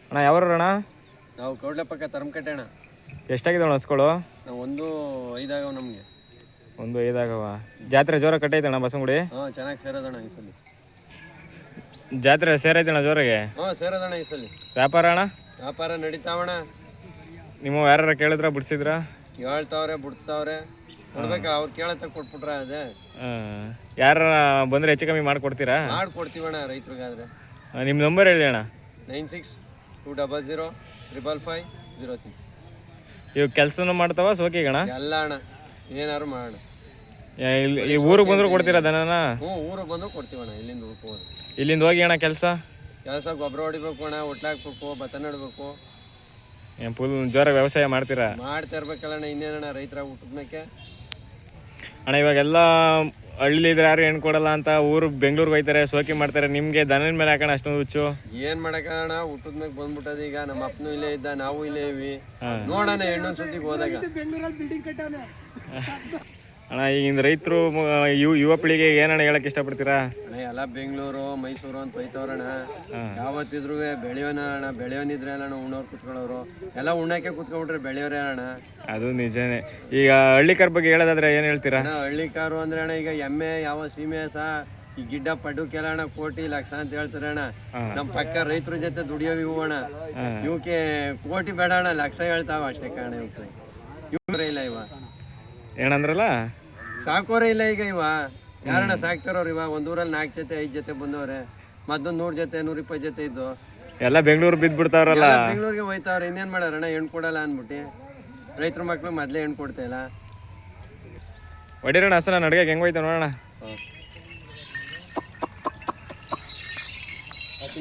ಅಣ್ಣ ಯಾವ್ರು ಅಣ್ಣ? ನಾವು ಕೌಡ್ಲೆ ಪಕ್ಕ ತರಮಕಟ್ಟೆ ಅಣ್ಣ. ಎಷ್ಟಾಗಿದೆ ಅಣ್ಣ ಹಸ್ಗಳು? ನಾವು 1-5 ಆಗವ ನಮಗೆ. 1-5 ಆಗವ. ಜಾತ್ರೆ ಜೋರ ಕಟ್ಟೈತೆ ಅಣ್ಣ ಬಸಂಗುಡಿ? ಹಾಂ ಚೆನ್ನಾಗಿ ಸೇರೋದಣ್ಣ ಈ ಸಲ. ಜಾತ್ರೆ ಸೇರೈತೆ ಅಣ್ಣ ಜೋರಾಗೆ? ಹಾಂ ಸೇರೋದಣ್ಣ ಈ ಸಲ. ವ್ಯಾಪಾರ ಅಣ್ಣ? ವ್ಯಾಪಾರ ನಡೀತಾವಣ್ಣ. ನಿಮ್ಮ ಯಾರು ಕೇಳಿದ್ರ ಬಿಡ್ಸಿದ್ರ? ಕೇಳ್ತಾವ್ರೆ ಬಿಡ್ತಾವ್ರೆ, ಕೊಡ್ಬೇಕಲ್ಲ, ಅವ್ರು ಕೇಳತ್ತ ಕೊಟ್ಬಿಟ್ರೆ ಅದೇ. ಯಾರ ಬಂದರೆ ಹೆಚ್ಚು ಕಮ್ಮಿ ಮಾಡಿಕೊಡ್ತೀರಾ? ಮಾಡ್ಕೊಡ್ತೀವಣ್ಣ ರೈತರಿಗಾದ್ರೆ. ನಿಮ್ಮ ನಂಬರ್ ಹೇಳಿ ಅಣ್ಣ. 96-200-55506. ಇವು ಕೆಲಸನೂ ಮಾಡ್ತಾವ ಸೋಕಿಗಣ? ಎಲ್ಲ ಅಣ್ಣ, ಏನಾರು ಮಾಡೋಣ. ಈ ಊರಿಗೆ ಬಂದರೂ ಕೊಡ್ತೀರಾ ದನನ? ಹ್ಞೂ, ಊರಿಗೆ ಬಂದರೂ ಕೊಡ್ತೀವಣ್ಣ. ಇಲ್ಲಿಂದ ಹೋಗ್ಬೋದು. ಇಲ್ಲಿಂದ ಹೋಗಿ ಅಣ್ಣ ಕೆಲಸ ಗೊಬ್ಬರ ಹೊಡಿಬೇಕು ಅಣ್ಣ, ಒಟ್ಲಾಕ್ಬೇಕು, ಭತ್ತ ನೆಡ್ಬೇಕು. ಫುಲ್ ಜೋರಾಗಿ ವ್ಯವಸಾಯ ಮಾಡ್ತೀರಾ? ಮಾಡ್ತಾ ಇರ್ಬೇಕಲ್ಲಣ್ಣ, ಇನ್ನೇನಣ್ಣ ರೈತರ ಹುಟ್ಟಿದ್ಮೇಕೆ. ಅಣ್ಣ ಇವಾಗೆಲ್ಲ ಹಳ್ಳಿ ಇದ್ರೆ ಯಾರು ಹೆಣ್ಣು ಕೊಡಲ್ಲ ಅಂತ ಊರು ಬೆಂಗಳೂರಿಗೆ ಹೋಯ್ತಾರೆ, ಸೋಕಿ ಮಾಡ್ತಾರೆ. ನಿಮಗೆ ದನದ ಮೇಲೆ ಹಾಕೋಣ ಅಷ್ಟೊಂದು ಹುಚ್ಚು? ಏನು ಮಾಡೋಣ, ಹುಟ್ಟಿದ್ಮೇಲೆ ಬಂದ್ಬಿಟ್ಟದ. ಈಗ ನಮ್ಮ ಅಪ್ಪನೂ ಇಲ್ಲೇ ಇದ್ದ, ನಾವು ಇಲ್ಲೇ ಇವಿ. ನೋಡೋಣ ಹೆಣ್ಣು ಸುದ್ದಿಗೆ ಹೋದಾಗ. ಅಣ್ಣ ಈಗಿನ ರೈತರು ಯುವ ಪೀಳಿಗೆಗೆ ಏನಣ್ಣ ಹೇಳಕ್ ಇಷ್ಟಪಡ್ತೀರಾ? ಅಣ್ಣ ಎಲ್ಲ ಬೆಂಗಳೂರು ಮೈಸೂರು ಅಂತ ಹೋಯ್ತವ್ರಣ್ಣ. ಯಾವತ್ತಿದ್ರು ಬೆಳೆಯೋಣ ಅಣ್ಣ, ಬೆಳೆಯೋನಿದ್ರೆ ಅಣ್ಣ ಉಣ್ಣೋರು ಕುತ್ಕೊಳ್ಳೋರು. ಎಲ್ಲ ಉಣ್ಣಕ್ಕೆ ಕುತ್ಕೊಂಡ್ಬಿಟ್ರೆ ಬೆಳೆಯೋರೇ ಅಣ್ಣ. ಅದು ನಿಜನೇ. ಈಗ ಹಳ್ಳಿಕಾರ ಬಗ್ಗೆ ಹೇಳೋದಾದ್ರೆ ಏನು ಹೇಳ್ತೀರಾ? ಅಣ್ಣ ಹಳ್ಳಿಕಾರು ಅಂದ್ರೆ ಅಣ್ಣ, ಈಗ ಎಮ್ಮೆ ಯಾವ ಸೀಮೆ ಈ ಗಿಡ್ಡ ಪಡ್ಡಕ್ಕೆಲ್ಲ ಅಣ್ಣ ಕೋಟಿ ಲಕ್ಷ ಅಂತ ಹೇಳ್ತಾರೆ ಅಣ್ಣ. ನಮ್ಮ ಪಕ್ಕ ರೈತರ ಜೊತೆ ದುಡಿಯೋವಿ ಇವು ಅಣ್ಣ. ಇವಕ್ಕೆ ಕೋಟಿ ಬೇಡ ಅಣ್ಣ, ಲಕ್ಷ ಹೇಳ್ತಾವ ಅಷ್ಟೇ ಕಾರಣ. ಇವ್ರೆ ಇಲ್ಲ ಇವ ಏನಂದ್ರಲ್ಲ, ಸಾಕೋರೇ ಇಲ್ಲ ಈಗ ಇವ. ಯಾರಣ್ಣ ಸಾಕ್ತಾರವ್ರು? ಇವ ಒಂದೂರಲ್ಲಿ 4 ಜೊತೆ 5 ಜೊತೆ ಬಂದವ್ರೆ. ಮತ್ತೊಂದು 100 ಜೊತೆ 120 ಜೊತೆ ಇದ್ದು ಎಲ್ಲ ಬೆಂಗಳೂರು ಬಿದ್ದ್ಬಿಡ್ತಾವ್ರಲ್ಲ. ಬೆಂಗಳೂರಿಗೆ ಹೋಯ್ತಾವ್ರೆ. ಇನ್ನೇನ್ ಮಾಡಾರಣ್ಣ, ಹೆಣ್ಣು ಕೊಡಲ್ಲ ಅಂದ್ಬಿಟ್ಟು. ರೈತರ ಮಕ್ಳು ಮೊದ್ಲೇ ಹೆಣ್ಣು ಕೊಡ್ತಾ ಇಲ್ಲ. ಹೊಡಿರೋಣ ಹಸನ ನಡ್ಗೆ ಹೆಂಗ್ ಹೋಯ್ತಾವ ನೋಡೋಣ.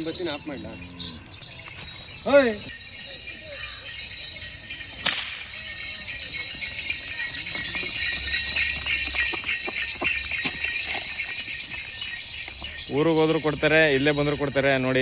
ಬತ್ತೀನಿ ಆಫ್ ಮಾಡ್ಲಾ? ಓಯ್ ಊರಿಗೆ ಹೋದ್ರು ಕೊಡ್ತಾರೆ, ಇಲ್ಲೇ ಬಂದ್ರು ಕೊಡ್ತಾರೆ ನೋಡಿ.